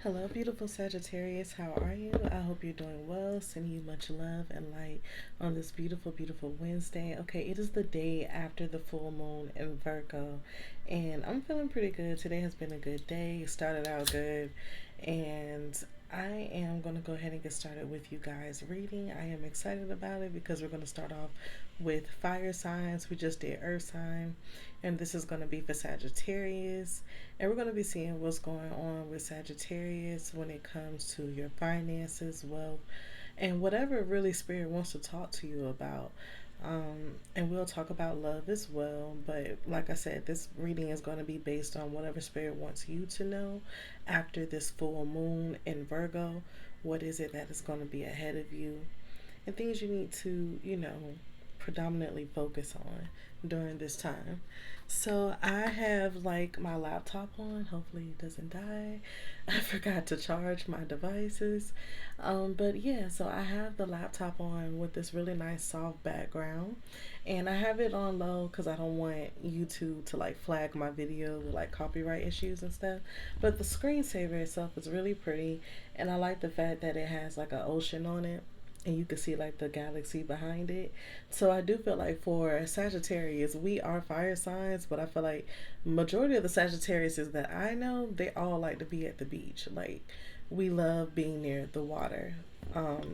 Hello, beautiful Sagittarius. How are you? I hope you're doing well. Sending you much love and light on this beautiful, beautiful Wednesday. Okay, it is the day after the full moon in Virgo, and I'm feeling pretty good. Today has been a good day. It started out good, and I am going to go ahead and get started with you guys reading. I am excited about it because we're going to start off with fire signs. We just did earth sign, and this is going to be for Sagittarius. And we're going to be seeing what's going on with Sagittarius when it comes to your finances, wealth, and whatever really Spirit wants to talk to you about. And we'll talk about love as well. But like I said, this reading is going to be based on whatever Spirit wants you to know after this full moon in Virgo. What is it that is going to be ahead of you? And things you need to, predominantly focus on during this time. So I have like my laptop on. Hopefully it doesn't die. I forgot to charge my devices. But yeah, so I have the laptop on with this really nice soft background. And I have it on low because I don't want YouTube to like flag my video with like copyright issues and stuff. But the screensaver itself is really pretty. And I like the fact that it has like an ocean on it and you can see like the galaxy behind it. So I do feel like for Sagittarius, we are fire signs, but I feel like majority of the Sagittariuses that I know, they all like to be at the beach. Like we love being near the water.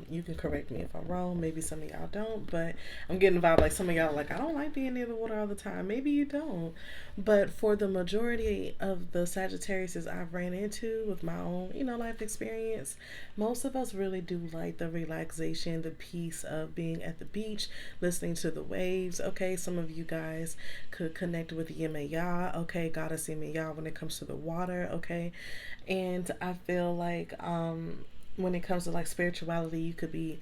You can correct me if I'm wrong. Maybe some of y'all don't, but I'm getting the vibe like some of y'all are like, I don't like being near the water all the time. Maybe you don't. But for the majority of the Sagittariuses I've ran into with my own, life experience, most of us really do like the relaxation, the peace of being at the beach, listening to the waves. Okay, some of you guys could connect with Yin and Ya. Okay, Goddess Yin and Ya when it comes to the water. Okay, and I feel like when it comes to like spirituality, you could be,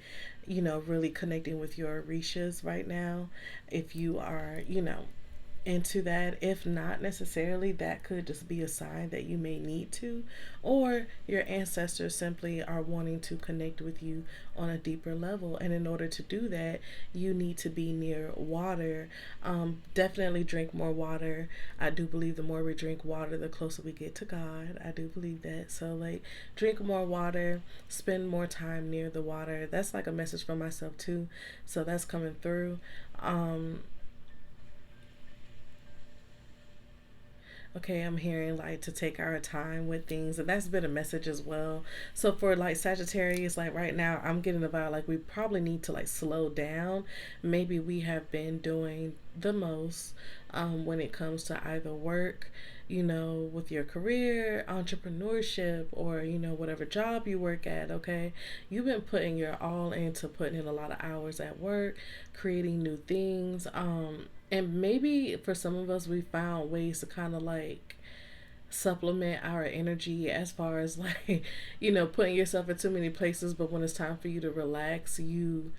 really connecting with your Orishas right now. If you are, into that. If not necessarily, that could just be a sign that you may need to, or your ancestors simply are wanting to connect with you on a deeper level. And in order to do that, you need to be near water. Definitely drink more water. I do believe the more we drink water, the closer we get to God. I do believe that. So, like, drink more water, spend more time near the water. That's like a message for myself, too. So, that's coming through. Um, Okay, I'm hearing like to take our time with things, and that's been a message as well. So for like Sagittarius, like right now, I'm getting about like we probably need to like slow down. Maybe we have been doing the most when it comes to either work, with your career, entrepreneurship, or whatever job you work at. Okay, you've been putting your all into putting in a lot of hours at work, creating new things. And maybe for some of us, we found ways to kind of like supplement our energy as far as like, putting yourself in too many places. But when it's time for you to relax, you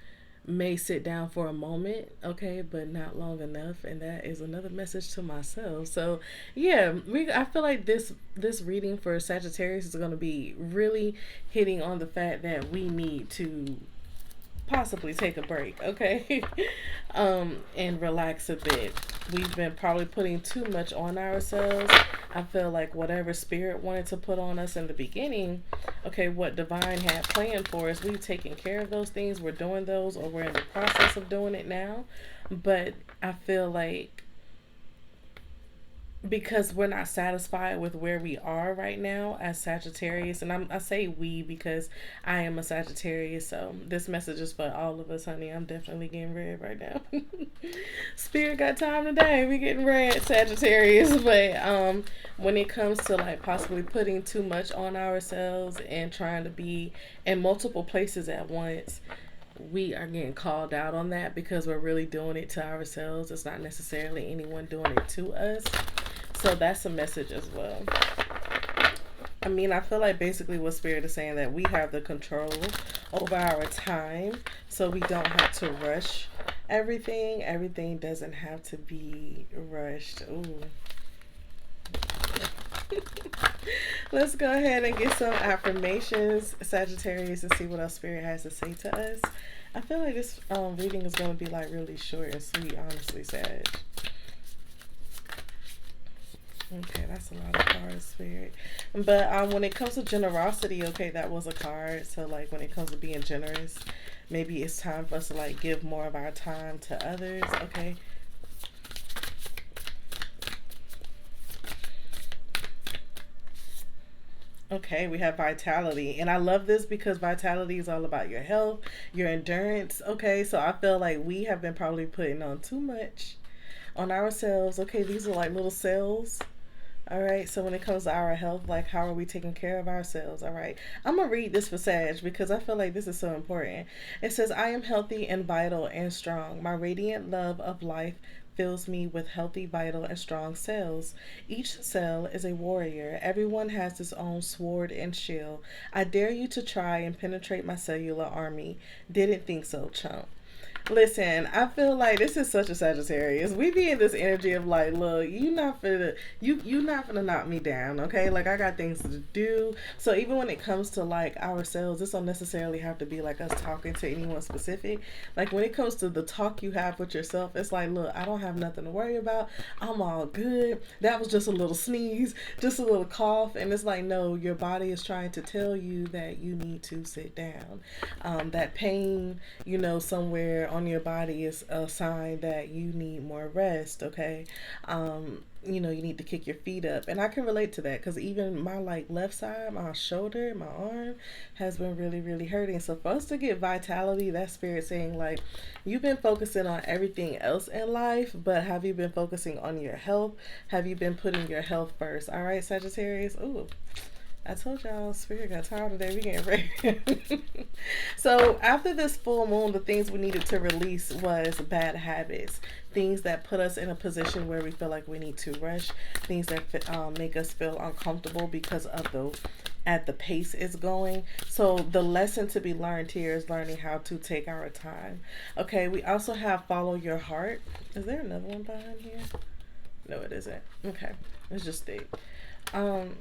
may sit down for a moment, okay, but not long enough, and that is another message to myself. So yeah, I feel like this reading for Sagittarius is going to be really hitting on the fact that we need to possibly take a break, okay? And relax a bit. We've been probably putting too much on ourselves. I feel like whatever spirit wanted to put on us in the beginning, okay, what divine had planned for us, we've taken care of those things. We're doing those, or we're in the process of doing it now. But I feel like because we're not satisfied with where we are right now as Sagittarius, and I say we because I am a Sagittarius, so this message is for all of us, honey. I'm definitely getting red right now. Spirit got time today. We getting red, Sagittarius, but when it comes to like possibly putting too much on ourselves and trying to be in multiple places at once, we are getting called out on that because we're really doing it to ourselves. It's not necessarily anyone doing it to us. So that's a message as well. I mean, I feel like basically what Spirit is saying that we have the control over our time, so we don't have to rush everything. Everything doesn't have to be rushed. Ooh. Let's go ahead and get some affirmations, Sagittarius, and see what else Spirit has to say to us. I feel like this reading is going to be like really short and sweet, honestly, Sag. Okay, that's a lot of cards, Spirit. But when it comes to generosity, okay, that was a card. So like when it comes to being generous, maybe it's time for us to like give more of our time to others. Okay. Okay, we have vitality. And I love this because vitality is all about your health, your endurance. Okay, so I feel like we have been probably putting on too much on ourselves. Okay, these are like little cells. All right, so when it comes to our health, like how are we taking care of ourselves? All right, I'm gonna read this for Sag because I feel like this is so important. It says, I am healthy and vital and strong. My radiant love of life fills me with healthy, vital, and strong cells. Each cell is a warrior. Everyone has his own sword and shield. I dare you to try and penetrate my cellular army. Didn't think so, chump. Listen, I feel like this is such a Sagittarius. We be in this energy of like, look, you not finna knock me down, okay? Like I got things to do. So even when it comes to like ourselves, this don't necessarily have to be like us talking to anyone specific. Like when it comes to the talk you have with yourself, it's like, look, I don't have nothing to worry about. I'm all good. That was just a little sneeze, just a little cough, and it's like, no, your body is trying to tell you that you need to sit down. That pain, somewhere on your body is a sign that you need more rest, okay? You need to kick your feet up. And I can relate to that because even my like left side, my shoulder, my arm has been really, really hurting. So for us to get vitality, that spirit saying like, you've been focusing on everything else in life, but have you been focusing on your health? Have you been putting your health first? All right, Sagittarius. Ooh, I told y'all, Spirit got tired today. We getting ready. So after this full moon, the things we needed to release was bad habits, things that put us in a position where we feel like we need to rush, things that make us feel uncomfortable because of the at the pace it's going. So the lesson to be learned here is learning how to take our time. Okay, we also have follow your heart. Is there another one behind here? No, it isn't. Okay, it's just thick. Um,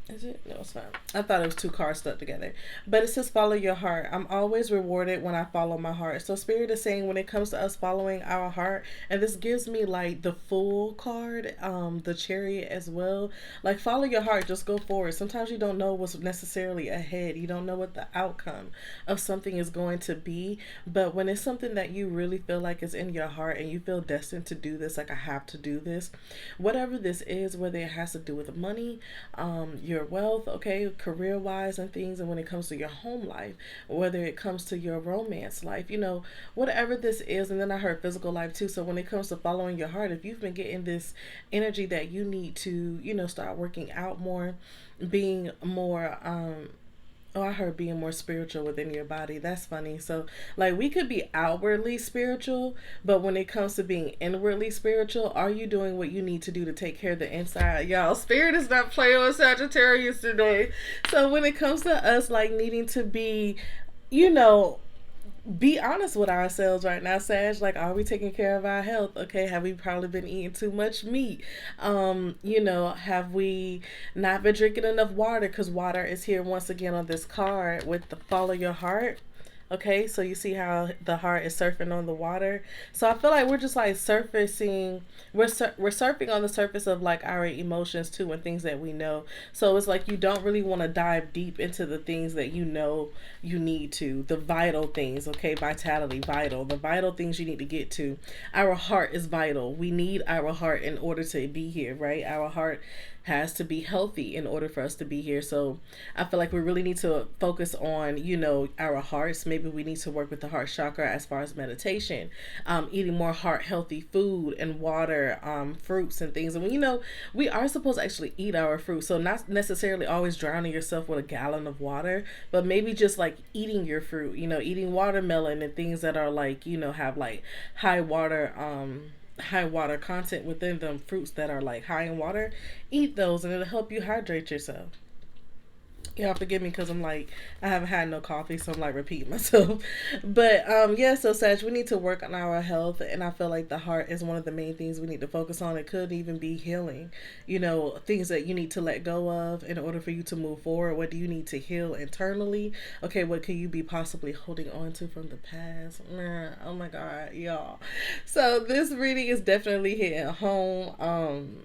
is it? No, it's not. I thought it was two cards stuck together. But it says follow your heart. I'm always rewarded when I follow my heart. So Spirit is saying when it comes to us following our heart, and this gives me like the Fool card, the Chariot as well. Like follow your heart, just go forward. Sometimes you don't know what's necessarily ahead. You don't know what the outcome of something is going to be. But when it's something that you really feel like is in your heart and you feel destined to do this, like I have to do this, whatever this is, whether it has to do with money, your wealth, okay, career wise and things, and when it comes to your home life, whether it comes to your romance life, whatever this is. And then I heard physical life too. So when it comes to following your heart, if you've been getting this energy that you need to, start working out more, being more, oh, I heard being more spiritual within your body. That's funny. So, like, we could be outwardly spiritual, but when it comes to being inwardly spiritual, are you doing what you need to do to take care of the inside? Y'all, Spirit is not playing with Sagittarius today. So, when it comes to us, like, needing to you know, be honest with ourselves right now, Sag. Like, are we taking care of our health? Okay, have we probably been eating too much meat? Have we not been drinking enough water? Because water is here once again on this card with the follow your heart. Okay, so you see how the heart is surfing on the water. So I feel like we're just like surfacing. We're surfing on the surface of like our emotions too and things that we know. So it's like you don't really want to dive deep into the things that you know you need to. The vital things, okay? Vitality, vital. The vital things you need to get to. Our heart is vital. We need our heart in order to be here, right? Our heart has to be healthy in order for us to be here. So I feel like we really need to focus on, our hearts. Maybe we need to work with the heart chakra as far as meditation, eating more heart healthy food and water, fruits and things. And we are supposed to actually eat our fruit. So not necessarily always drowning yourself with a gallon of water, but maybe just like eating your fruit, eating watermelon and things that are like, have like high water content within them, fruits that are like high in water. Eat those and it'll help you hydrate yourself. Y'all forgive me because I'm like, I haven't had no coffee, so I'm like repeating myself. But yeah, so Sag, we need to work on our health, and I feel like the heart is one of the main things we need to focus on. It could even be healing, things that you need to let go of in order for you to move forward. What do you need to heal internally? Okay, what could you be possibly holding on to from the past? Oh my God, y'all. So this reading is definitely hitting home.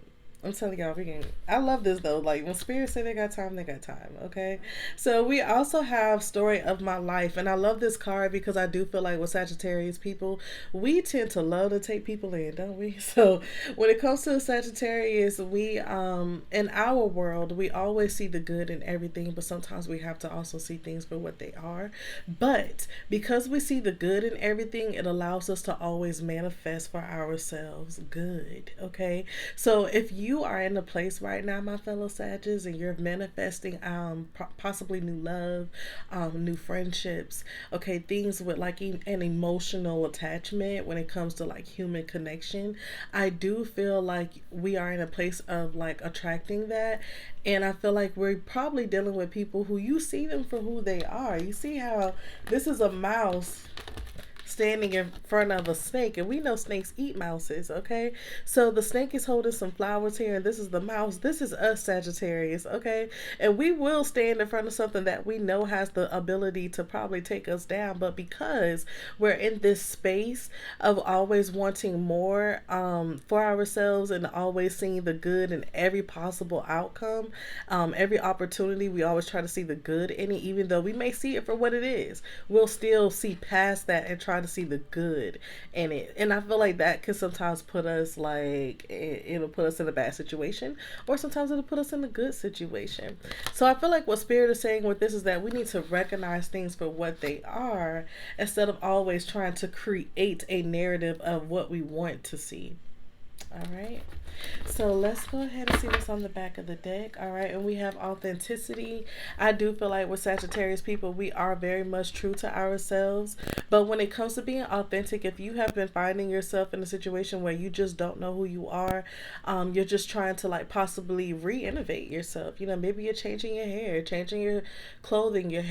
I'm telling y'all, I love this though. Like when spirits say they got time, they got time. Okay. So we also have story of my life, and I love this card because I do feel like with Sagittarius people, we tend to love to take people in, don't we? So when it comes to Sagittarius, we in our world we always see the good in everything, but sometimes we have to also see things for what they are. But because we see the good in everything, it allows us to always manifest for ourselves good. Okay. So if you are in a place right now, my fellow Sagittarius, and you're manifesting possibly new love, new friendships, okay, things with like an emotional attachment when it comes to like human connection, I do feel like we are in a place of like attracting that. And I feel like we're probably dealing with people who you see them for who they are. You see how this is a mouse standing in front of a snake, and we know snakes eat mouses. Okay, so the snake is holding some flowers here, and this is the mouse. This is us, Sagittarius. Okay, and we will stand in front of something that we know has the ability to probably take us down, but because we're in this space of always wanting more for ourselves and always seeing the good in every possible outcome, every opportunity, we always try to see the good in it, even though we may see it for what it is. We'll still see past that and try to see the good in it. And I feel like that can sometimes put us like it'll put us in a bad situation, or sometimes it'll put us in a good situation. So I feel like what Spirit is saying with this is that we need to recognize things for what they are instead of always trying to create a narrative of what we want to see. All right. So let's go ahead and see what's on the back of the deck. All right. And we have authenticity. I do feel like with Sagittarius people, we are very much true to ourselves. But when it comes to being authentic, if you have been finding yourself in a situation where you just don't know who you are, you're just trying to like possibly re-innovate yourself. You know, maybe you're changing your hair, changing your clothing, your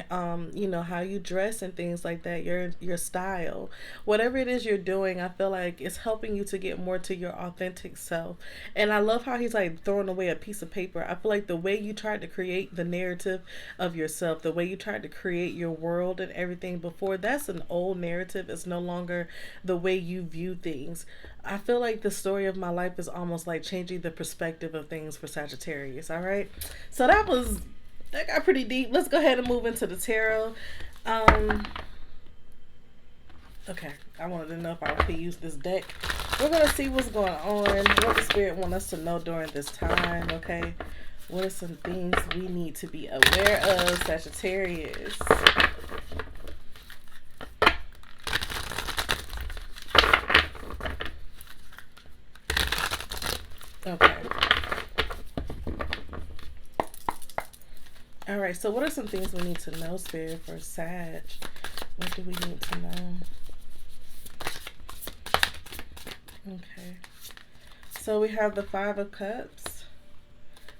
you know, how you dress and things like that, your style. Whatever it is you're doing, I feel like it's helping you to get more to your authentic self. And I love how he's like throwing away a piece of paper. I feel like the way you tried to create the narrative of yourself, the way you tried to create your world and everything before, that's an old narrative. It's no longer the way you view things. I feel like the story of my life is almost like changing the perspective of things for Sagittarius. All right. So that got pretty deep. Let's go ahead and move into the tarot. Um, Okay, I wanted to know if I could use this deck. We're going to see what's going on, what the Spirit wants us to know during this time, okay? What are some things we need to be aware of, Sagittarius? Okay. All right, so what are some things we need to know, Spirit, for Sag? What do we need to know? Okay. So we have the Five of Cups,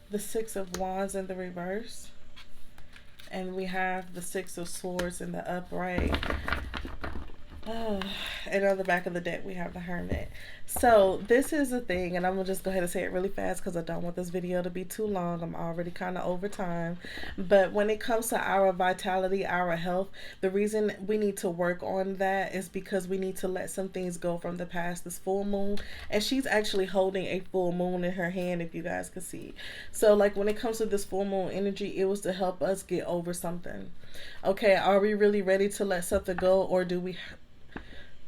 the Six of Wands in the reverse, and we have the Six of Swords in the upright. Oh, and on the back of the deck, we have the Hermit. So this is the thing, and I'm going to just go ahead and say it really fast because I don't want this video to be too long. I'm already kind of over time. But when it comes to our vitality, our health, the reason we need to work on that is because we need to let some things go from the past. This full moon, and she's actually holding a full moon in her hand, if you guys could see. So like when it comes to this full moon energy, it was to help us get over something. Okay, are we really ready to let something go, or do we...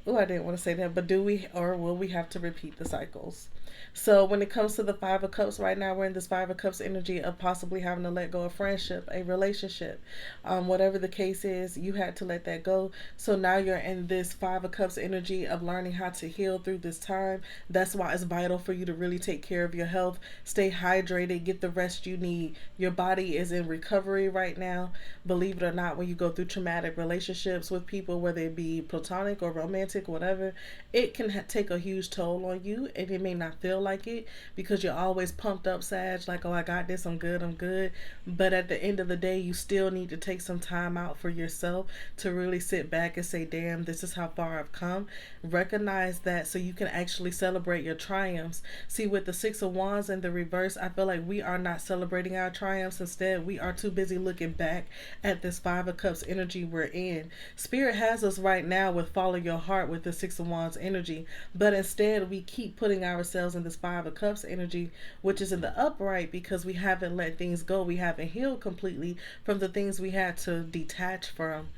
Oh, I didn't want to say that, but do we, or will we have to repeat the cycles? So when it comes to the Five of Cups, right now we're in this Five of Cups energy of possibly having to let go of friendship, a relationship, whatever the case is, you had to let that go. So now you're in this Five of Cups energy of learning how to heal through this time. That's why it's vital for you to really take care of your health, stay hydrated, get the rest you need. Your body is in recovery right now. Believe it or not, when you go through traumatic relationships with people, whether it be platonic or romantic, whatever, it can take a huge toll on you, and it may not feel like it because you're always pumped up, Sag, like, oh, I got this, I'm good. But at the end of the day, you still need to take some time out for yourself to really sit back and say, damn, this is how far I've come. Recognize that so you can actually celebrate your triumphs. See, with the Six of Wands in the reverse, I feel like we are not celebrating our triumphs. Instead, we are too busy looking back at this Five of Cups energy we're in. Spirit has us right now with follow your heart with the Six of Wands energy, but instead we keep putting ourselves Wands and this Five of Cups energy, which is in the upright, because we haven't let things go. We haven't healed completely from the things we had to detach from.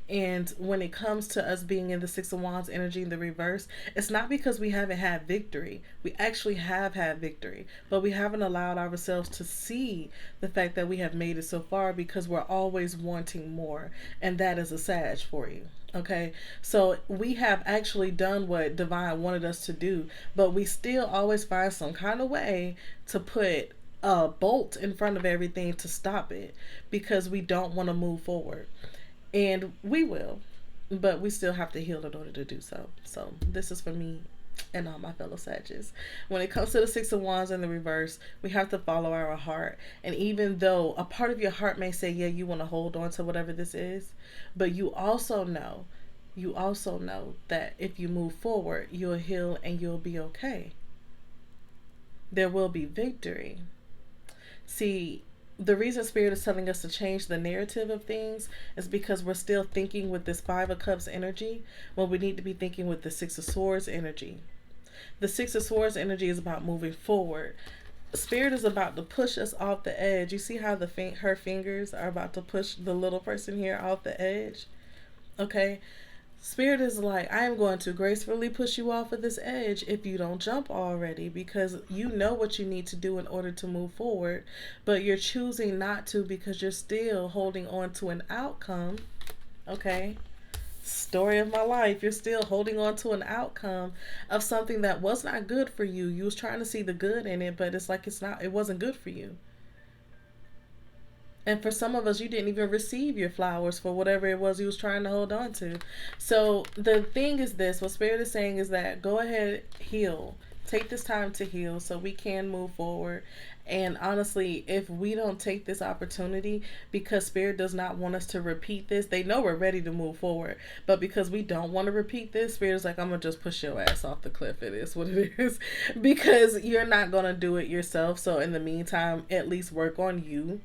And when it comes to us being in the Six of Wands energy in the reverse, it's not because we haven't had victory. We actually have had victory, but we haven't allowed ourselves to see the fact that we have made it so far, because we're always wanting more. And that is a Sag for you. Okay, so we have actually done what divine wanted us to do, but we still always find some kind of way to put a bolt in front of everything to stop it, because we don't want to move forward. And we will, but we still have to heal in order to do so. So this is for me and all my fellow Sages. When it comes to the Six of Wands in the reverse, we have to follow our heart. And even though a part of your heart may say, yeah, you want to hold on to whatever this is, but you also know that if you move forward, you'll heal and you'll be okay. There will be victory. See, the reason Spirit is telling us to change the narrative of things is because we're still thinking with this Five of Cups energy when we need to be thinking with the Six of Swords energy. The Six of Swords energy is about moving forward. Spirit is about to push us off the edge. You see how her fingers are about to push the little person here off the edge? Okay? Spirit is like, I am going to gracefully push you off of this edge if you don't jump already, because you know what you need to do in order to move forward, but you're choosing not to because you're still holding on to an outcome. Okay? Story of my life. You're still holding on to an outcome of something that was not good for you. You was trying to see the good in it, but it's like it wasn't good for you. And for some of us, you didn't even receive your flowers for whatever it was you was trying to hold on to. So the thing is this, what Spirit is saying is that go ahead, heal. Take this time to heal so we can move forward. And honestly, if we don't take this opportunity, because Spirit does not want us to repeat this, they know we're ready to move forward. But because we don't want to repeat this, Spirit is like, I'm going to just push your ass off the cliff. It is what it is. Because you're not going to do it yourself. So in the meantime, at least work on you.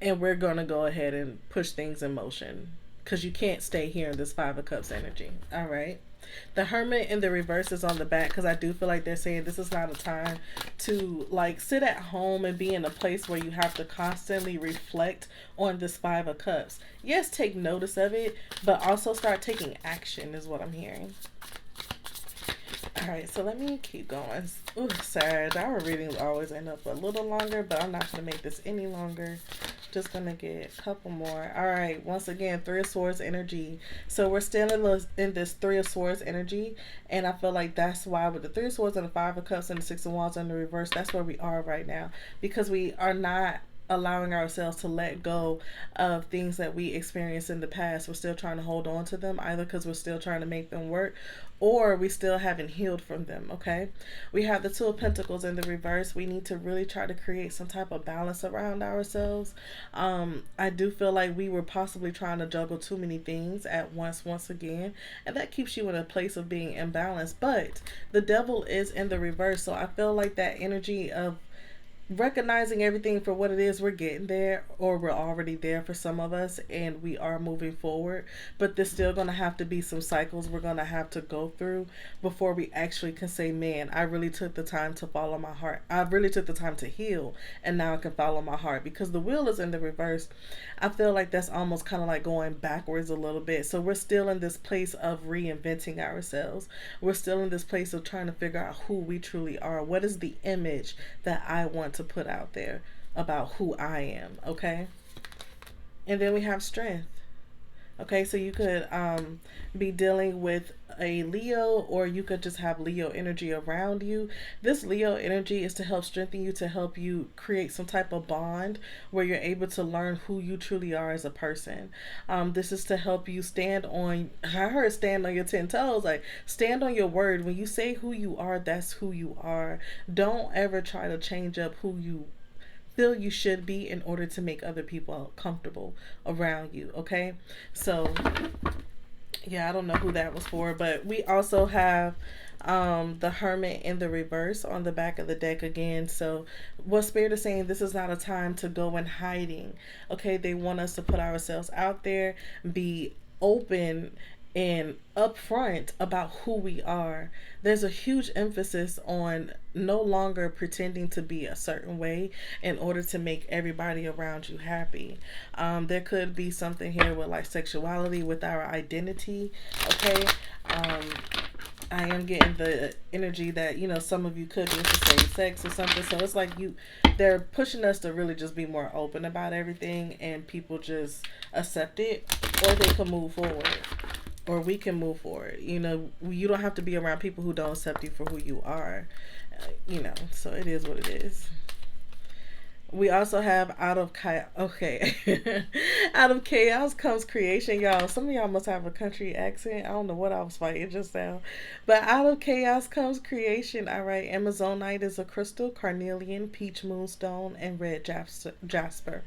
And we're going to go ahead and push things in motion, because you can't stay here in this Five of Cups energy. All right. The Hermit in the reverse is on the back, because I do feel like they're saying this is not a time to like sit at home and be in a place where you have to constantly reflect on this Five of Cups. Yes, take notice of it, but also start taking action is what I'm hearing. All right, so let me keep going. Ooh, Sag, our readings always end up a little longer, but I'm not going to make this any longer. Just going to get a couple more. All right, once again, Three of Swords energy. So we're still in this Three of Swords energy, and I feel like that's why with the Three of Swords and the Five of Cups and the Six of Wands in the reverse, that's where we are right now, because we are not allowing ourselves to let go of things that we experienced in the past. We're still trying to hold on to them, either because we're still trying to make them work, or we still haven't healed from them. Okay, we have the Two of Pentacles in the reverse. We need to really try to create some type of balance around ourselves. I do feel like we were possibly trying to juggle too many things at once again, and that keeps you in a place of being imbalanced. But the Devil is in the reverse, so I feel like that energy of recognizing everything for what it is, we're getting there, or we're already there for some of us, and we are moving forward. But there's still going to have to be some cycles we're going to have to go through before we actually can say, man, I really took the time to follow my heart. I really took the time to heal, and now I can follow my heart. Because the Wheel is in the reverse, I feel like that's almost kind of like going backwards a little bit. So we're still in this place of reinventing ourselves. We're still in this place of trying to figure out who we truly are. What is the image that I want to put out there about who I am? Okay. And then we have Strength. Okay, so you could be dealing with a Leo, or you could just have Leo energy around you. This Leo energy is to help strengthen you, to help you create some type of bond where you're able to learn who you truly are as a person. This is to help you stand on, I heard stand on your 10 toes, like stand on your word. When you say who you are, that's who you are. Don't ever try to change up who you feel you should be in order to make other people comfortable around you. Okay, so yeah, I don't know who that was for, but we also have the Hermit in the reverse on the back of the deck again. So what Spirit is saying, this is not a time to go in hiding. Okay, they want us to put ourselves out there, be open, and upfront about who we are. There's a huge emphasis on no longer pretending to be a certain way in order to make everybody around you happy. There could be something here with like sexuality, with our identity. Okay. Um, I am getting the energy that, some of you could be into same sex or something. So it's like they're pushing us to really just be more open about everything, and people just accept it, or they can move forward, or we can move forward. You don't have to be around people who don't accept you for who you are. So it is what it is. We also have out of chaos. Okay, out of chaos comes creation, y'all. Some of y'all must have a country accent. I don't know what I was fighting just now, but out of chaos comes creation. All right, Amazonite is a crystal, carnelian, peach moonstone, and red jasper.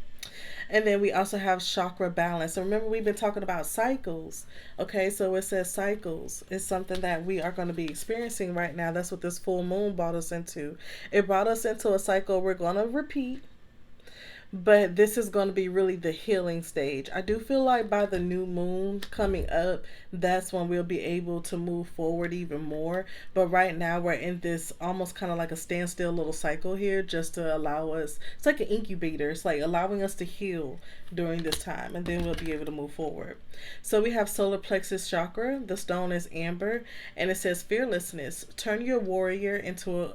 And then we also have chakra balance. So remember, we've been talking about cycles. Okay, so it says cycles is something that we are going to be experiencing right now. That's what this full moon brought us into. It brought us into a cycle we're going to repeat, but this is going to be really the healing stage. I do feel like by the new moon coming up, that's when we'll be able to move forward even more. But right now, we're in this almost kind of like a standstill little cycle here, just to allow us. It's like an incubator. It's like allowing us to heal during this time, and then we'll be able to move forward. So we have solar plexus chakra. The stone is amber, and it says fearlessness. Turn your worrier into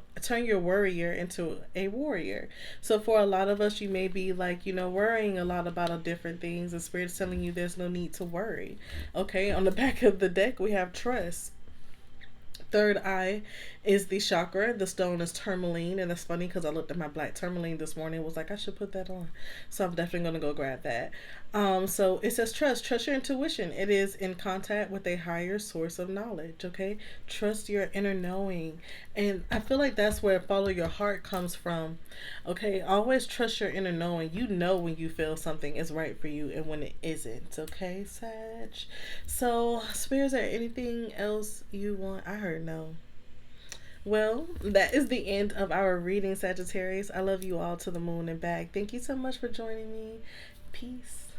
a warrior. So for a lot of us, you may be like, worrying a lot about different things, and Spirit's telling you there's no need to worry. Okay, on the back of the deck, we have trust. Third eye is the chakra. The stone is tourmaline, and that's funny because I looked at my black tourmaline this morning and was like, I should put that on. So I'm definitely gonna go grab that. So it says trust your intuition. It is in contact with a higher source of knowledge. Okay, trust your inner knowing, and I feel like that's where follow your heart comes from. Okay, always trust your inner knowing. You know when you feel something is right for you and when it isn't. Okay, Sag. So, Spirit, is there anything else you want? I heard no. Well, that is the end of our reading, Sagittarius. I love you all to the moon and back. Thank you so much for joining me. Peace.